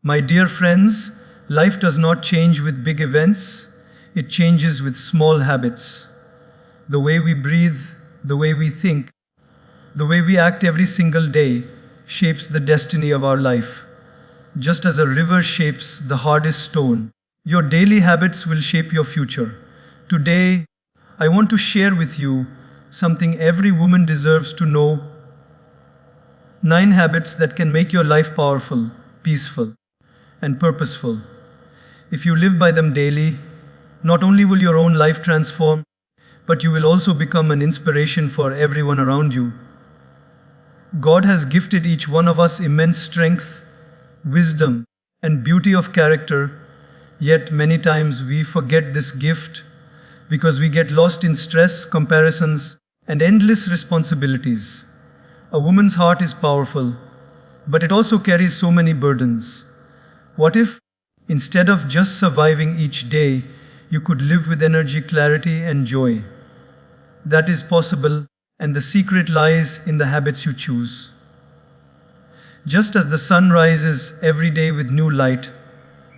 My dear friends, life does not change with big events, it changes with small habits. The way we breathe, the way we think, the way we act every single day shapes the destiny of our life. Just as a river shapes the hardest stone, your daily habits will shape your future. Today, I want to share with you something every woman deserves to know. 9 habits that can make your life powerful, peaceful, and purposeful. If you live by them daily, not only will your own life transform, but you will also become an inspiration for everyone around you. God has gifted each one of us immense strength, wisdom, and beauty of character, yet many times we forget this gift because we get lost in stress, comparisons, and endless responsibilities. A woman's heart is powerful, but it also carries so many burdens. What if, instead of just surviving each day, you could live with energy, clarity, and joy? That is possible, and the secret lies in the habits you choose. Just as the sun rises every day with new light,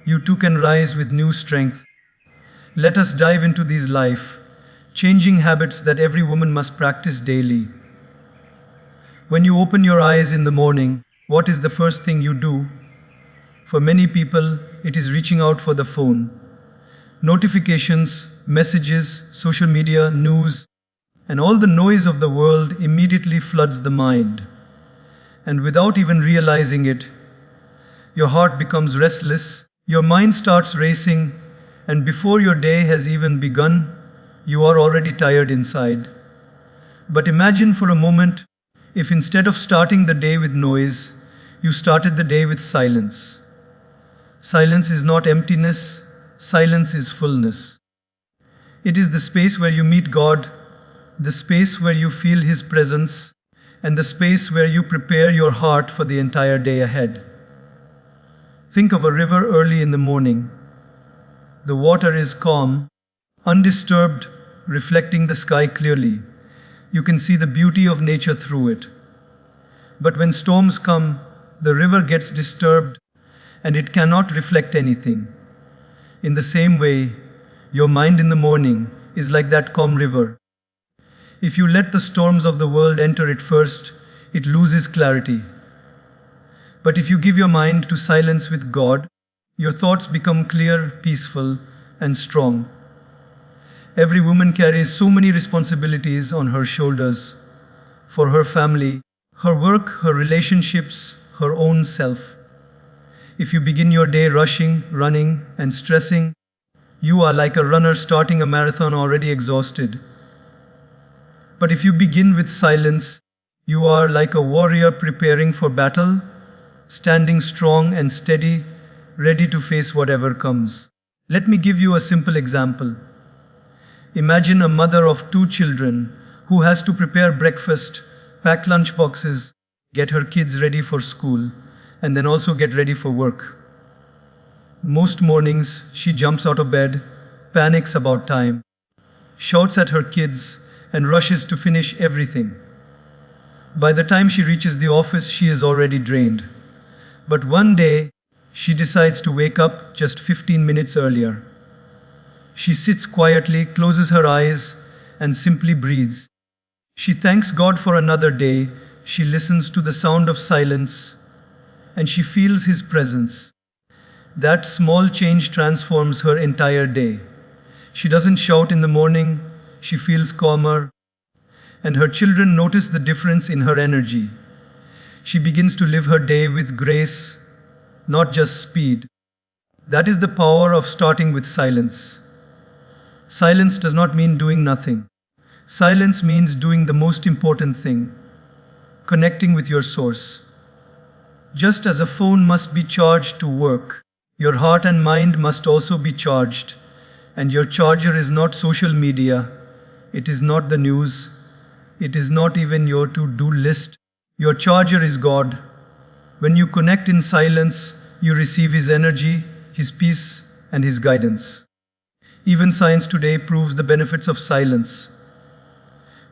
you too can rise with new strength. Let us dive into these life-changing habits that every woman must practice daily. When you open your eyes in the morning, what is the first thing you do? For many people, it is reaching out for the phone. Notifications, messages, social media, news, and all the noise of the world immediately floods the mind. And without even realizing it, your heart becomes restless, your mind starts racing, and before your day has even begun, you are already tired inside. But imagine for a moment if instead of starting the day with noise, you started the day with silence. Silence is not emptiness, silence is fullness. It is the space where you meet God, the space where you feel His presence, and the space where you prepare your heart for the entire day ahead. Think of a river early in the morning. The water is calm, undisturbed, reflecting the sky clearly. You can see the beauty of nature through it. But when storms come, the river gets disturbed, and it cannot reflect anything. In the same way, your mind in the morning is like that calm river. If you let the storms of the world enter it first, it loses clarity. But if you give your mind to silence with God, your thoughts become clear, peaceful, and strong. Every woman carries so many responsibilities on her shoulders for her family, her work, her relationships, her own self. If you begin your day rushing, running, and stressing, you are like a runner starting a marathon already exhausted. But if you begin with silence, you are like a warrior preparing for battle, standing strong and steady, ready to face whatever comes. Let me give you a simple example. Imagine a mother of 2 children who has to prepare breakfast, pack lunch boxes, get her kids ready for school, and then also get ready for work. Most mornings, she jumps out of bed, panics about time, shouts at her kids, and rushes to finish everything. By the time she reaches the office, she is already drained. But one day, she decides to wake up just 15 minutes earlier. She sits quietly, closes her eyes, and simply breathes. She thanks God for another day, she listens to the sound of silence, and she feels His presence. That small change transforms her entire day. She doesn't shout in the morning, she feels calmer, and her children notice the difference in her energy. She begins to live her day with grace, not just speed. That is the power of starting with silence. Silence does not mean doing nothing. Silence means doing the most important thing, connecting with your source. Just as a phone must be charged to work, your heart and mind must also be charged. And your charger is not social media, it is not the news, it is not even your to-do list. Your charger is God. When you connect in silence, you receive His energy, His peace, and His guidance. Even science today proves the benefits of silence.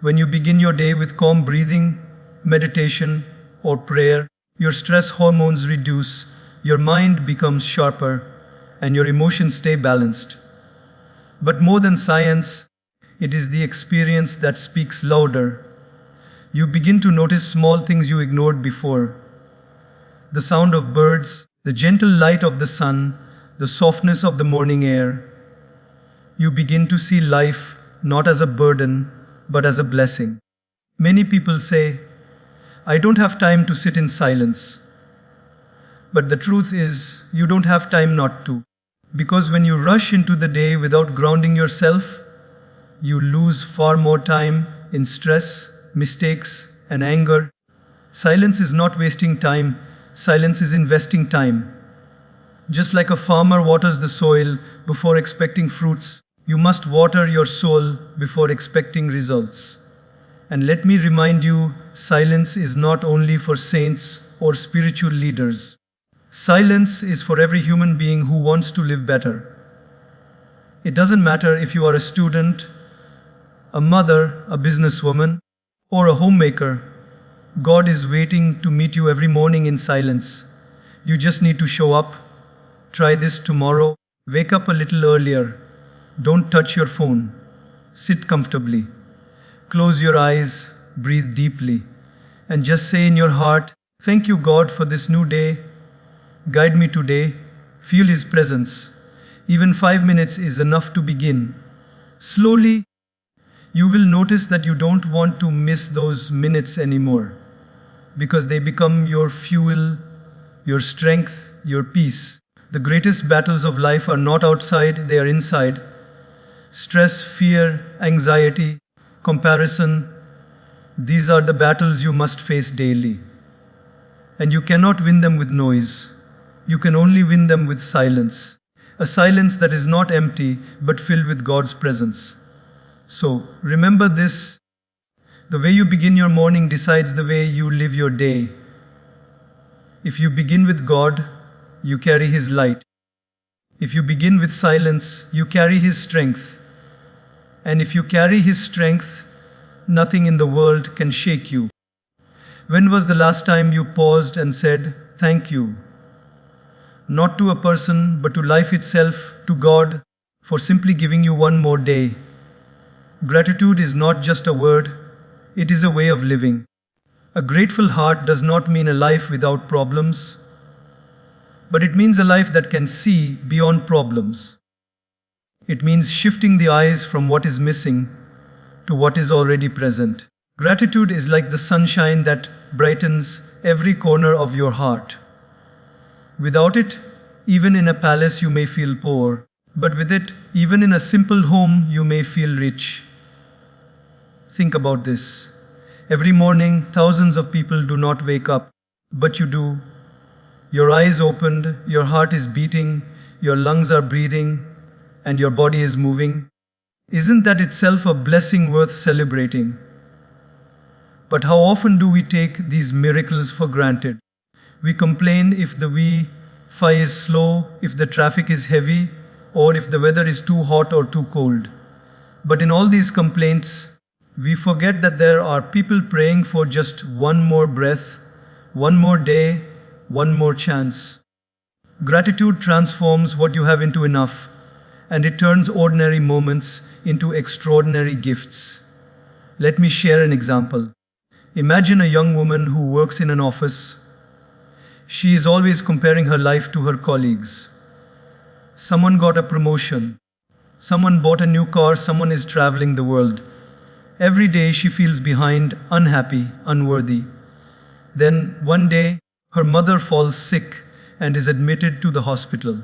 When you begin your day with calm breathing, meditation, or prayer, your stress hormones reduce, your mind becomes sharper, and your emotions stay balanced. But more than science, it is the experience that speaks louder. You begin to notice small things you ignored before. The sound of birds, the gentle light of the sun, the softness of the morning air. You begin to see life not as a burden, but as a blessing. Many people say, I don't have time to sit in silence. But the truth is, you don't have time not to. Because when you rush into the day without grounding yourself, you lose far more time in stress, mistakes, and anger. Silence is not wasting time, silence is investing time. Just like a farmer waters the soil before expecting fruits, you must water your soul before expecting results. And let me remind you, silence is not only for saints or spiritual leaders. Silence is for every human being who wants to live better. It doesn't matter if you are a student, a mother, a businesswoman, or a homemaker. God is waiting to meet you every morning in silence. You just need to show up. Try this tomorrow. Wake up a little earlier. Don't touch your phone. Sit comfortably. Close your eyes, breathe deeply, and just say in your heart, thank you, God, for this new day. Guide me today. Feel His presence. Even 5 minutes is enough to begin. Slowly, you will notice that you don't want to miss those minutes anymore, because they become your fuel, your strength, your peace. The greatest battles of life are not outside, they are inside. Stress, fear, anxiety, comparison, these are the battles you must face daily. And you cannot win them with noise. You can only win them with silence. A silence that is not empty, but filled with God's presence. So, remember this. The way you begin your morning decides the way you live your day. If you begin with God, you carry His light. If you begin with silence, you carry His strength. And if you carry His strength, nothing in the world can shake you. When was the last time you paused and said, thank you? Not to a person, but to life itself, to God, for simply giving you one more day. Gratitude is not just a word, it is a way of living. A grateful heart does not mean a life without problems, but it means a life that can see beyond problems. It means shifting the eyes from what is missing to what is already present. Gratitude is like the sunshine that brightens every corner of your heart. Without it, even in a palace you may feel poor, but with it, even in a simple home you may feel rich. Think about this. Every morning, thousands of people do not wake up, but you do. Your eyes opened, your heart is beating, your lungs are breathing, and your body is moving. Isn't that itself a blessing worth celebrating? But how often do we take these miracles for granted? We complain if the Wi-Fi is slow, if the traffic is heavy, or if the weather is too hot or too cold. But in all these complaints, we forget that there are people praying for just one more breath, one more day, one more chance. Gratitude transforms what you have into enough, and it turns ordinary moments into extraordinary gifts. Let me share an example. Imagine a young woman who works in an office. She is always comparing her life to her colleagues. Someone got a promotion. Someone bought a new car. Someone is traveling the world. Every day she feels behind, unhappy, unworthy. Then one day, her mother falls sick and is admitted to the hospital.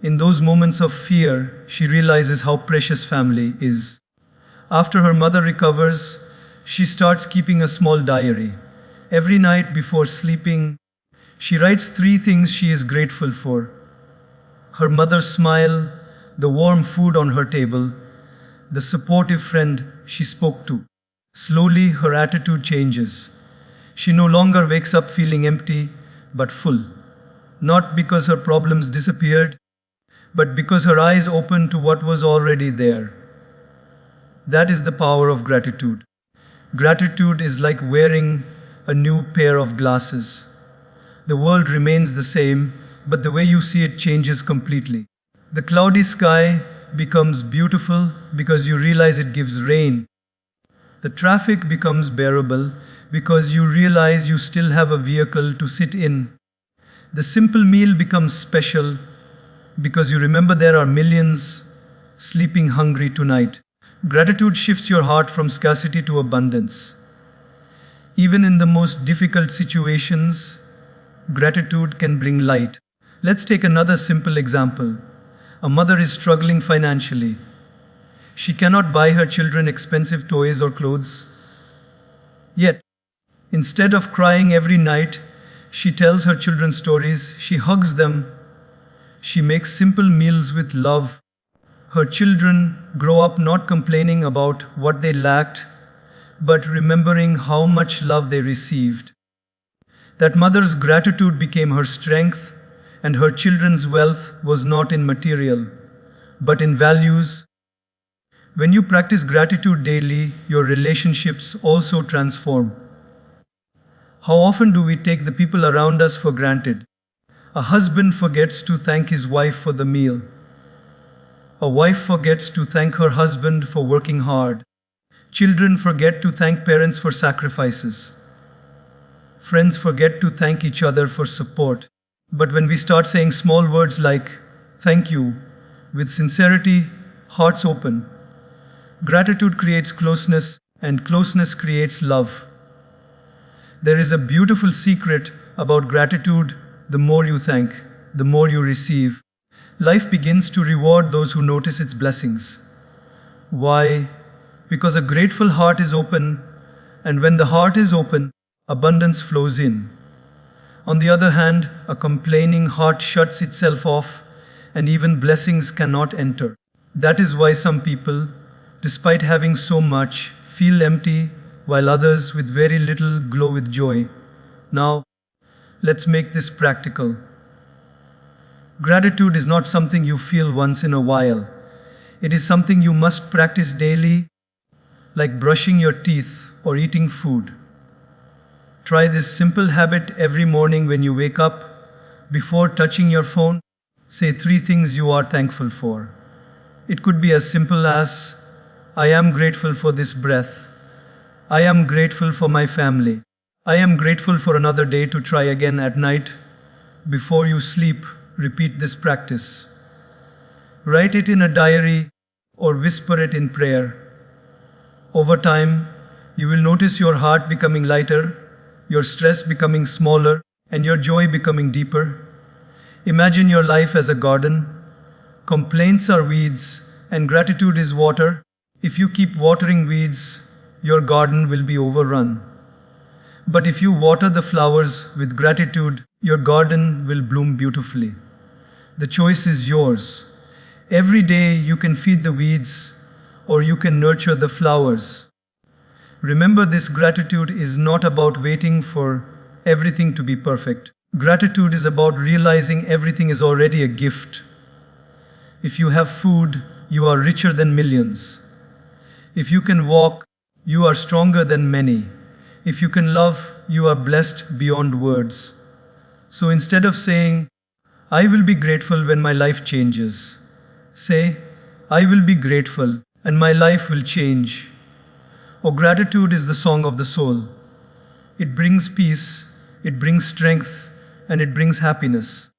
In those moments of fear, she realizes how precious family is. After her mother recovers, she starts keeping a small diary. Every night before sleeping, she writes 3 things she is grateful for. Her mother's smile, the warm food on her table, the supportive friend she spoke to. Slowly, her attitude changes. She no longer wakes up feeling empty, but full. Not because her problems disappeared, but because her eyes opened to what was already there. That is the power of gratitude. Gratitude is like wearing a new pair of glasses. The world remains the same, but the way you see it changes completely. The cloudy sky becomes beautiful because you realize it gives rain. The traffic becomes bearable because you realize you still have a vehicle to sit in. The simple meal becomes special because you remember there are millions sleeping hungry tonight. Gratitude shifts your heart from scarcity to abundance. Even in the most difficult situations, gratitude can bring light. Let's take another simple example. A mother is struggling financially. She cannot buy her children expensive toys or clothes. Yet, instead of crying every night, she tells her children stories, she hugs them, she makes simple meals with love. Her children grow up not complaining about what they lacked, but remembering how much love they received. That mother's gratitude became her strength, and her children's wealth was not in material, but in values. When you practice gratitude daily, your relationships also transform. How often do we take the people around us for granted? A husband forgets to thank his wife for the meal. A wife forgets to thank her husband for working hard. Children forget to thank parents for sacrifices. Friends forget to thank each other for support. But when we start saying small words like, thank you, with sincerity, hearts open, gratitude creates closeness, and closeness creates love. There is a beautiful secret about gratitude. The more you thank, the more you receive. Life begins to reward those who notice its blessings. Why? Because a grateful heart is open, and when the heart is open, abundance flows in. On the other hand, a complaining heart shuts itself off, and even blessings cannot enter. That is why some people, despite having so much, feel empty, while others with very little glow with joy. Now, let's make this practical. Gratitude is not something you feel once in a while. It is something you must practice daily, like brushing your teeth or eating food. Try this simple habit every morning when you wake up. Before touching your phone, say 3 things you are thankful for. It could be as simple as, I am grateful for this breath. I am grateful for my family. I am grateful for another day to try again at night. Before you sleep, repeat this practice. Write it in a diary or whisper it in prayer. Over time, you will notice your heart becoming lighter, your stress becoming smaller, and your joy becoming deeper. Imagine your life as a garden. Complaints are weeds, and gratitude is water. If you keep watering weeds, your garden will be overrun. But if you water the flowers with gratitude, your garden will bloom beautifully. The choice is yours. Every day you can feed the weeds, or you can nurture the flowers. Remember, this gratitude is not about waiting for everything to be perfect. Gratitude is about realizing everything is already a gift. If you have food, you are richer than millions. If you can walk, you are stronger than many. If you can love, you are blessed beyond words. So instead of saying, I will be grateful when my life changes, say, I will be grateful and my life will change. Oh, gratitude is the song of the soul. It brings peace, it brings strength, and it brings happiness.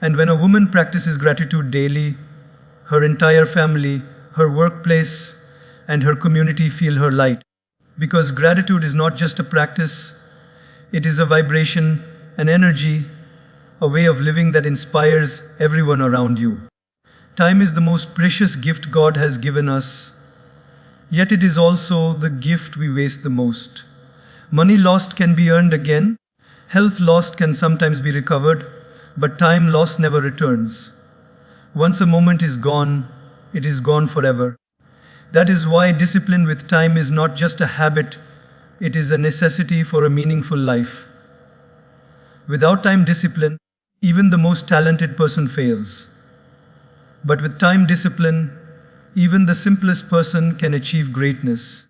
And when a woman practices gratitude daily, her entire family, her workplace, and her community feel her light. Because gratitude is not just a practice, it is a vibration, an energy, a way of living that inspires everyone around you. Time is the most precious gift God has given us, yet it is also the gift we waste the most. Money lost can be earned again, health lost can sometimes be recovered, but time lost never returns. Once a moment is gone, it is gone forever. That is why discipline with time is not just a habit, it is a necessity for a meaningful life. Without time discipline, even the most talented person fails. But with time discipline, even the simplest person can achieve greatness.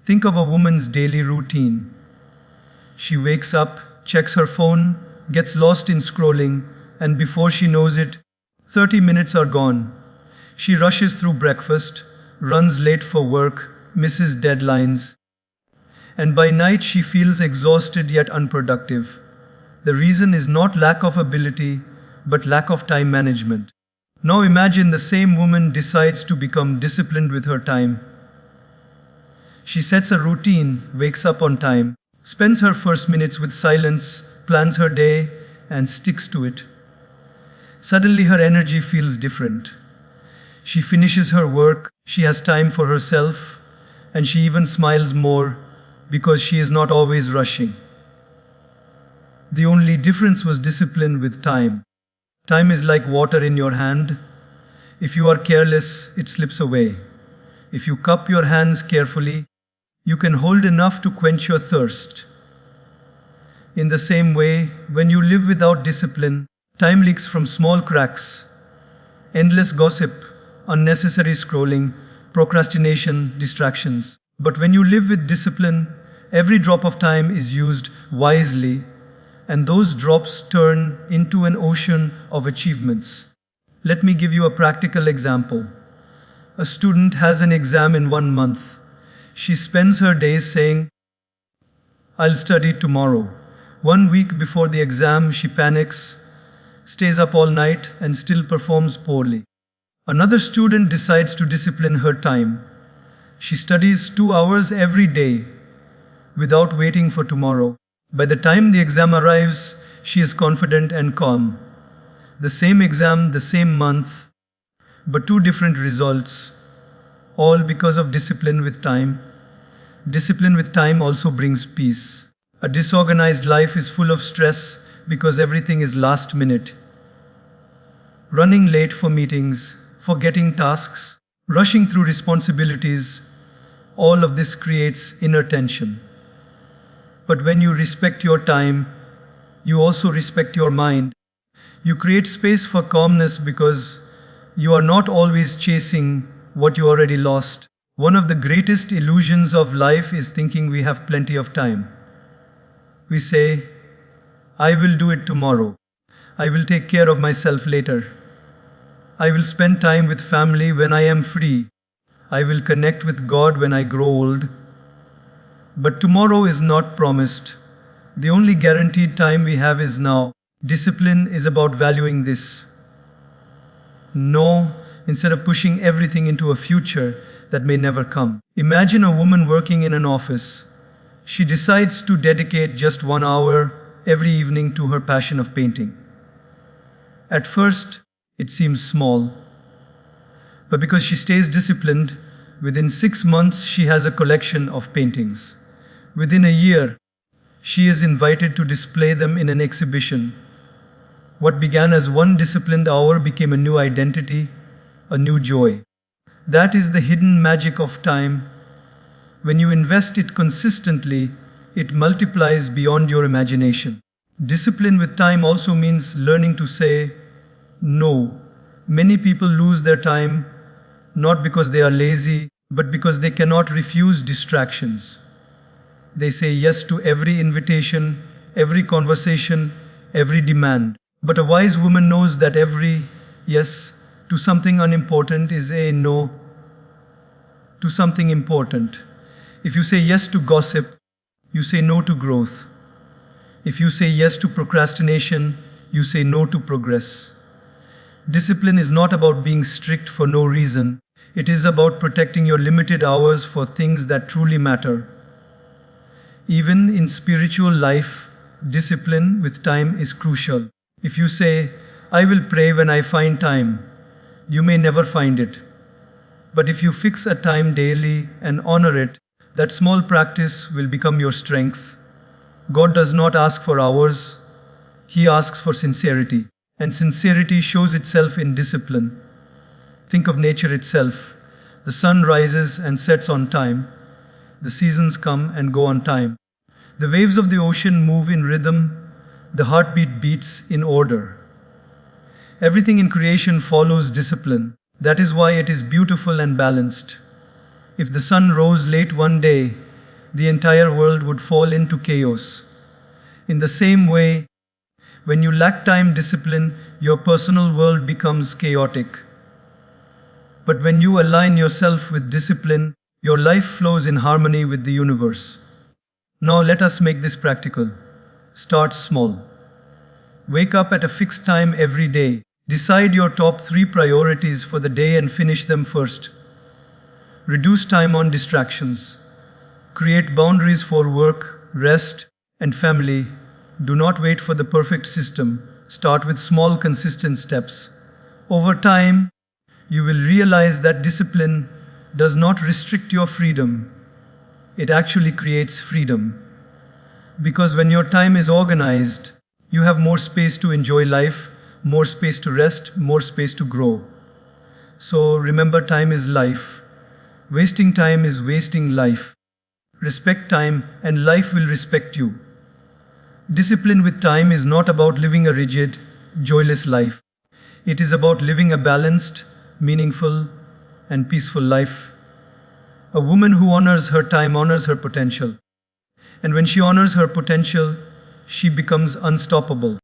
Think of a woman's daily routine. She wakes up, checks her phone, gets lost in scrolling, and before she knows it, 30 minutes are gone. She rushes through breakfast, runs late for work, misses deadlines, and by night she feels exhausted yet unproductive. The reason is not lack of ability, but lack of time management. Now imagine the same woman decides to become disciplined with her time. She sets a routine, wakes up on time, spends her first minutes with silence, plans her day, and sticks to it. Suddenly her energy feels different. She finishes her work, she has time for herself, and she even smiles more because she is not always rushing. The only difference was discipline with time. Time is like water in your hand. If you are careless, it slips away. If you cup your hands carefully, you can hold enough to quench your thirst. In the same way, when you live without discipline, time leaks from small cracks. Endless gossip, unnecessary scrolling, procrastination, distractions. But when you live with discipline, every drop of time is used wisely, and those drops turn into an ocean of achievements. Let me give you a practical example. A student has an exam in 1 month. She spends her days saying, "I'll study tomorrow." 1 week before the exam, she panics, stays up all night, and still performs poorly. Another student decides to discipline her time. She studies 2 hours every day without waiting for tomorrow. By the time the exam arrives, she is confident and calm. The same exam, the same month, but 2 different results, all because of discipline with time. Discipline with time also brings peace. A disorganized life is full of stress because everything is last minute. Running late for meetings, forgetting tasks, rushing through responsibilities, all of this creates inner tension. But when you respect your time, you also respect your mind. You create space for calmness because you are not always chasing what you already lost. One of the greatest illusions of life is thinking we have plenty of time. We say, "I will do it tomorrow. I will take care of myself later. I will spend time with family when I am free. I will connect with God when I grow old." But tomorrow is not promised. The only guaranteed time we have is now. Discipline is about valuing this. No, instead of pushing everything into a future that may never come. Imagine a woman working in an office. She decides to dedicate just 1 hour every evening to her passion of painting. At first, it seems small. But because she stays disciplined, within 6 months she has a collection of paintings. Within a year, she is invited to display them in an exhibition. What began as 1 disciplined hour became a new identity, a new joy. That is the hidden magic of time. When you invest it consistently, it multiplies beyond your imagination. Discipline with time also means learning to say no. Many people lose their time not because they are lazy, but because they cannot refuse distractions. They say yes to every invitation, every conversation, every demand. But a wise woman knows that every yes to something unimportant is a no to something important. If you say yes to gossip, you say no to growth. If you say yes to procrastination, you say no to progress. Discipline is not about being strict for no reason. It is about protecting your limited hours for things that truly matter. Even in spiritual life, discipline with time is crucial. If you say, "I will pray when I find time," you may never find it. But if you fix a time daily and honor it, that small practice will become your strength. God does not ask for hours, He asks for sincerity. And sincerity shows itself in discipline. Think of nature itself. The sun rises and sets on time. The seasons come and go on time. The waves of the ocean move in rhythm. The heartbeat beats in order. Everything in creation follows discipline. That is why it is beautiful and balanced. If the sun rose late one day, the entire world would fall into chaos. In the same way, When you lack time discipline, your personal world becomes chaotic. But when you align yourself with discipline, your life flows in harmony with the universe. Now let us make this practical. Start small. Wake up at a fixed time every day. Decide your top 3 priorities for the day and finish them first. Reduce time on distractions. Create boundaries for work, rest, and family. Do not wait for the perfect system. Start with small, consistent steps. Over time, you will realize that discipline does not restrict your freedom. It actually creates freedom. Because when your time is organized, you have more space to enjoy life, more space to rest, more space to grow. So remember, time is life. Wasting time is wasting life. Respect time and life will respect you. Discipline with time is not about living a rigid, joyless life. It is about living a balanced, meaningful, and peaceful life. A woman who honors her time honors her potential. And when she honors her potential, she becomes unstoppable.